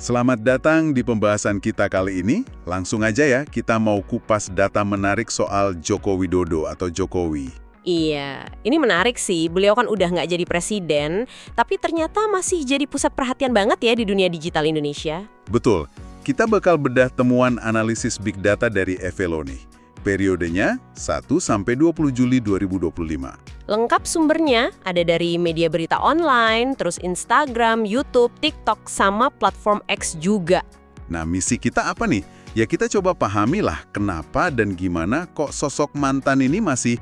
Selamat datang di pembahasan kita kali ini. Langsung aja ya, kita mau kupas data menarik soal Joko Widodo atau Jokowi. Iya, ini menarik sih. Beliau kan udah nggak jadi presiden, tapi ternyata masih jadi pusat perhatian banget ya di dunia digital Indonesia. Betul, kita bakal bedah temuan analisis Big Data dari Evelo nih. Periodenya 1-20 Juli 2025. Lengkap sumbernya ada dari media berita online, terus Instagram, YouTube, TikTok, sama platform X juga. Nah, misi kita apa nih? Ya kita coba pahamilah kenapa dan gimana kok sosok mantan ini masih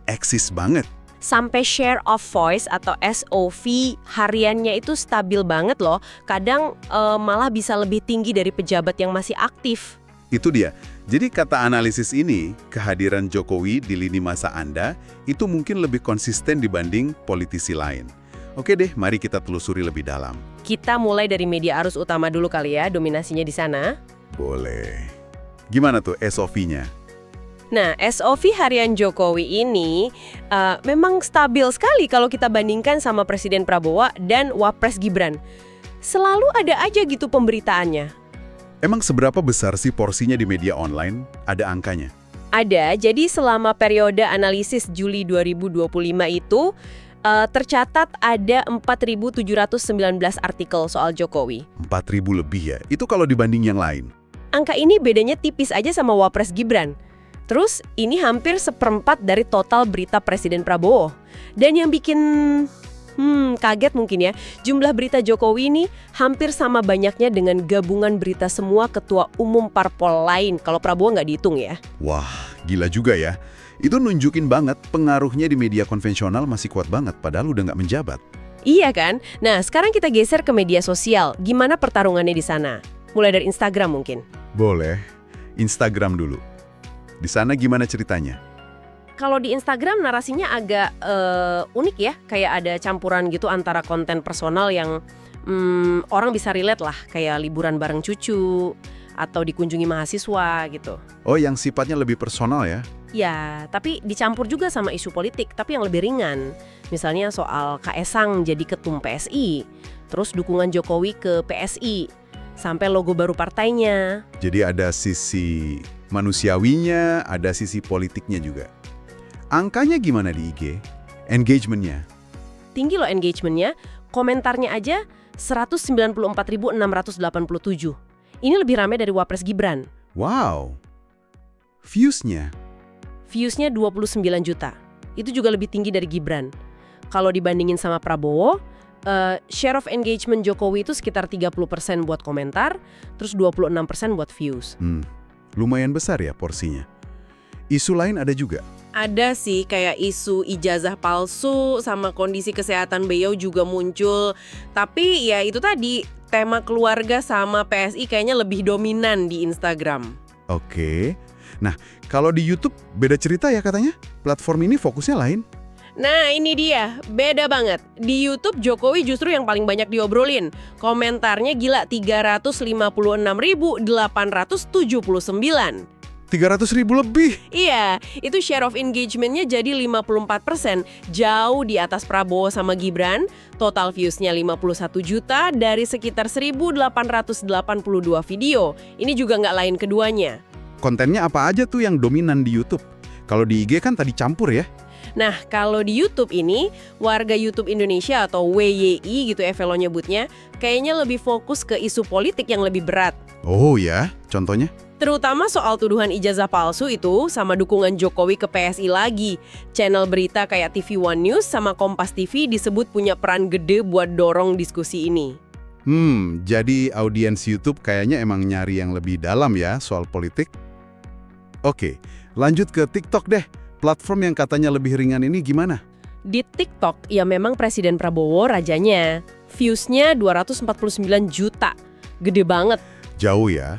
eksis banget. Sampai share of voice atau SOV hariannya itu stabil banget loh. Kadang malah bisa lebih tinggi dari pejabat yang masih aktif. Itu dia. Jadi kata analisis ini, kehadiran Jokowi di lini masa Anda itu mungkin lebih konsisten dibanding politisi lain. Oke deh, mari kita telusuri lebih dalam. Kita mulai dari media arus utama dulu kali ya, dominasinya di sana. Boleh. Gimana tuh SOV-nya? Nah, SOV harian Jokowi ini memang stabil sekali kalau kita bandingkan sama Presiden Prabowo dan Wapres Gibran. Selalu ada aja gitu pemberitaannya. Emang seberapa besar sih porsinya di media online? Ada angkanya? Ada, jadi selama periode analisis Juli 2025 itu tercatat ada 4.719 artikel soal Jokowi. 4.000 lebih ya? Itu kalau dibanding yang lain? Angka ini bedanya tipis aja sama Wapres Gibran. Terus ini hampir seperempat dari total berita Presiden Prabowo. Dan yang bikin kaget mungkin ya, jumlah berita Jokowi ini hampir sama banyaknya dengan gabungan berita semua ketua umum parpol lain, kalau Prabowo nggak dihitung ya. Wah, gila juga ya. Itu nunjukin banget pengaruhnya di media konvensional masih kuat banget, padahal udah nggak menjabat. Iya kan? Nah, sekarang kita geser ke media sosial. Gimana pertarungannya di sana? Mulai dari Instagram mungkin. Boleh. Instagram dulu. Di sana gimana ceritanya? Kalau di Instagram narasinya agak unik ya, kayak ada campuran gitu antara konten personal yang orang bisa relate lah, kayak liburan bareng cucu, atau dikunjungi mahasiswa gitu. Oh, yang sifatnya lebih personal ya? Ya, tapi dicampur juga sama isu politik, tapi yang lebih ringan. Misalnya soal Kaesang jadi ketum PSI, terus dukungan Jokowi ke PSI, sampai logo baru partainya. Jadi ada sisi manusiawinya, ada sisi politiknya juga. Angkanya gimana di IG? Engagement-nya? Tinggi loh engagement-nya, komentarnya aja 194.687. Ini lebih ramai dari Wapres Gibran. Wow! Views-nya? Views-nya 29 juta. Itu juga lebih tinggi dari Gibran. Kalau dibandingin sama Prabowo, share of engagement Jokowi itu sekitar 30% buat komentar, terus 26% buat views. Lumayan besar ya porsinya. Isu lain ada juga? Ada sih, kayak isu ijazah palsu sama kondisi kesehatan beliau juga muncul. Tapi ya itu tadi, tema keluarga sama PSI kayaknya lebih dominan di Instagram. Oke. Nah, kalau di YouTube beda cerita ya katanya? Platform ini fokusnya lain? Nah ini dia, beda banget. Di YouTube Jokowi justru yang paling banyak diobrolin. Komentarnya gila 356.879. 300.000 lebih? Iya, itu share of engagement-nya jadi 54%. Jauh di atas Prabowo sama Gibran. Total views-nya 51 juta dari sekitar 1.882 video. Ini juga nggak lain keduanya. Kontennya apa aja tuh yang dominan di YouTube? Kalau di IG kan tadi campur ya? Nah, kalau di YouTube ini, warga YouTube Indonesia atau WYI gitu Evelo nyebutnya, kayaknya lebih fokus ke isu politik yang lebih berat. Oh ya, contohnya? Terutama soal tuduhan ijazah palsu itu sama dukungan Jokowi ke PSI lagi. Channel berita kayak TV One News sama Kompas TV disebut punya peran gede buat dorong diskusi ini. Jadi audiens YouTube kayaknya emang nyari yang lebih dalam ya soal politik. Oke, lanjut ke TikTok deh. Platform yang katanya lebih ringan ini gimana? Di TikTok, ya memang Presiden Prabowo rajanya. Views-nya 249 juta. Gede banget. Jauh ya.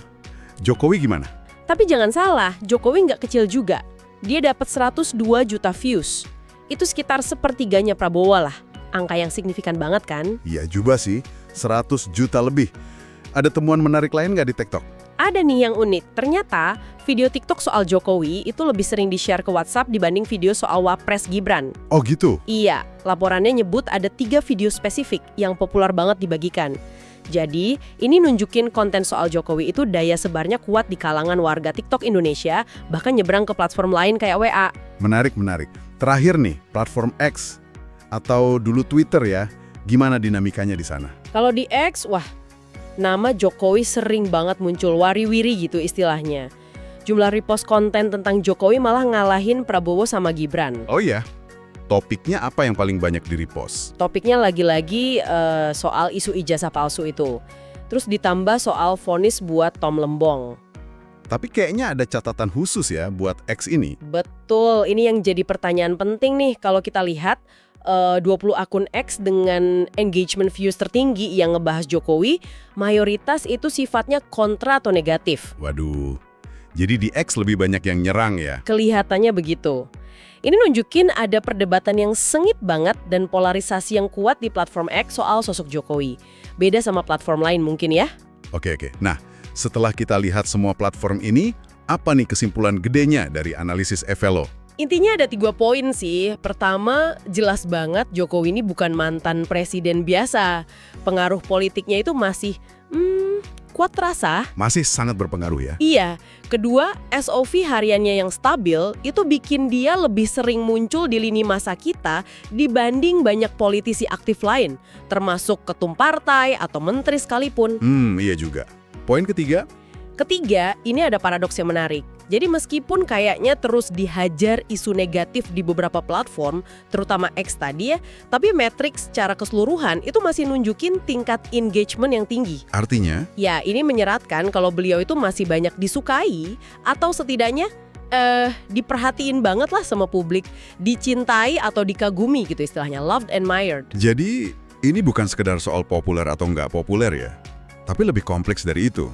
Jokowi gimana? Tapi jangan salah, Jokowi nggak kecil juga. Dia dapat 102 juta views. Itu sekitar sepertiganya Prabowo lah. Angka yang signifikan banget kan? Iya juga sih, 100 juta lebih. Ada temuan menarik lain nggak di TikTok? Ada nih yang unik. Ternyata video TikTok soal Jokowi itu lebih sering di-share ke WhatsApp dibanding video soal Wapres Gibran. Oh gitu? Iya, laporannya nyebut ada 3 video spesifik yang populer banget dibagikan. Jadi, ini nunjukin konten soal Jokowi itu daya sebarnya kuat di kalangan warga TikTok Indonesia, bahkan nyebrang ke platform lain kayak WA. Menarik. Terakhir nih, platform X atau dulu Twitter ya, gimana dinamikanya di sana? Kalau di X, wah, nama Jokowi sering banget muncul, wari-wiri gitu istilahnya. Jumlah repost konten tentang Jokowi malah ngalahin Prabowo sama Gibran. Oh iya, topiknya apa yang paling banyak di-repost? Topiknya lagi-lagi soal isu ijazah palsu itu. Terus ditambah soal vonis buat Tom Lembong. Tapi kayaknya ada catatan khusus ya buat X ini. Betul, ini yang jadi pertanyaan penting nih kalau kita lihat 20 akun X dengan engagement views tertinggi yang ngebahas Jokowi, mayoritas itu sifatnya kontra atau negatif. Waduh, jadi di X lebih banyak yang nyerang ya? Kelihatannya begitu. Ini nunjukin ada perdebatan yang sengit banget dan polarisasi yang kuat di platform X soal sosok Jokowi. Beda sama platform lain mungkin ya? Oke. Nah, setelah kita lihat semua platform ini, apa nih kesimpulan gedenya dari analisis Evelo? Intinya ada 3 poin sih. Pertama, jelas banget Jokowi ini bukan mantan presiden biasa. Pengaruh politiknya itu masih kuat terasa. Masih sangat berpengaruh ya? Iya. Kedua, SOV hariannya yang stabil itu bikin dia lebih sering muncul di lini masa kita dibanding banyak politisi aktif lain, termasuk ketum partai atau menteri sekalipun. Iya juga. Poin ketiga? Ketiga, ini ada paradoks yang menarik. Jadi meskipun kayaknya terus dihajar isu negatif di beberapa platform, terutama X tadi ya, tapi matriks secara keseluruhan itu masih nunjukin tingkat engagement yang tinggi. Artinya? Ya, ini menyeratkan kalau beliau itu masih banyak disukai atau setidaknya diperhatiin banget lah sama publik, dicintai atau dikagumi gitu istilahnya, loved and admired. Jadi, ini bukan sekedar soal populer atau nggak populer ya, tapi lebih kompleks dari itu.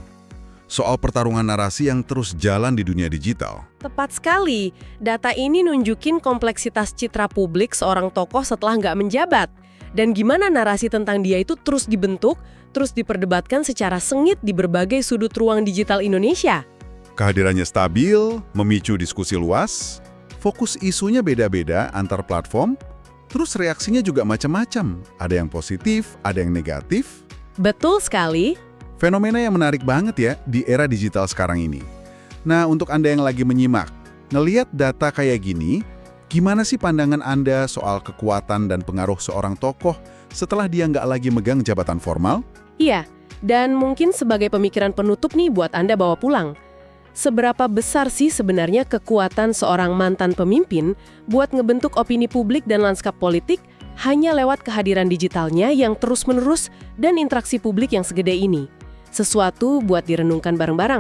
Soal pertarungan narasi yang terus jalan di dunia digital. Tepat sekali, data ini nunjukin kompleksitas citra publik seorang tokoh setelah nggak menjabat. Dan gimana narasi tentang dia itu terus dibentuk, terus diperdebatkan secara sengit di berbagai sudut ruang digital Indonesia. Kehadirannya stabil, memicu diskusi luas, fokus isunya beda-beda antar platform, terus reaksinya juga macam-macam. Ada yang positif, ada yang negatif. Betul sekali. Fenomena yang menarik banget ya di era digital sekarang ini. Nah, untuk Anda yang lagi menyimak, ngelihat data kayak gini, gimana sih pandangan Anda soal kekuatan dan pengaruh seorang tokoh setelah dia nggak lagi megang jabatan formal? Iya, dan mungkin sebagai pemikiran penutup nih buat Anda bawa pulang. Seberapa besar sih sebenarnya kekuatan seorang mantan pemimpin buat ngebentuk opini publik dan lanskap politik hanya lewat kehadiran digitalnya yang terus-menerus dan interaksi publik yang segede ini? Sesuatu buat direnungkan bareng-bareng.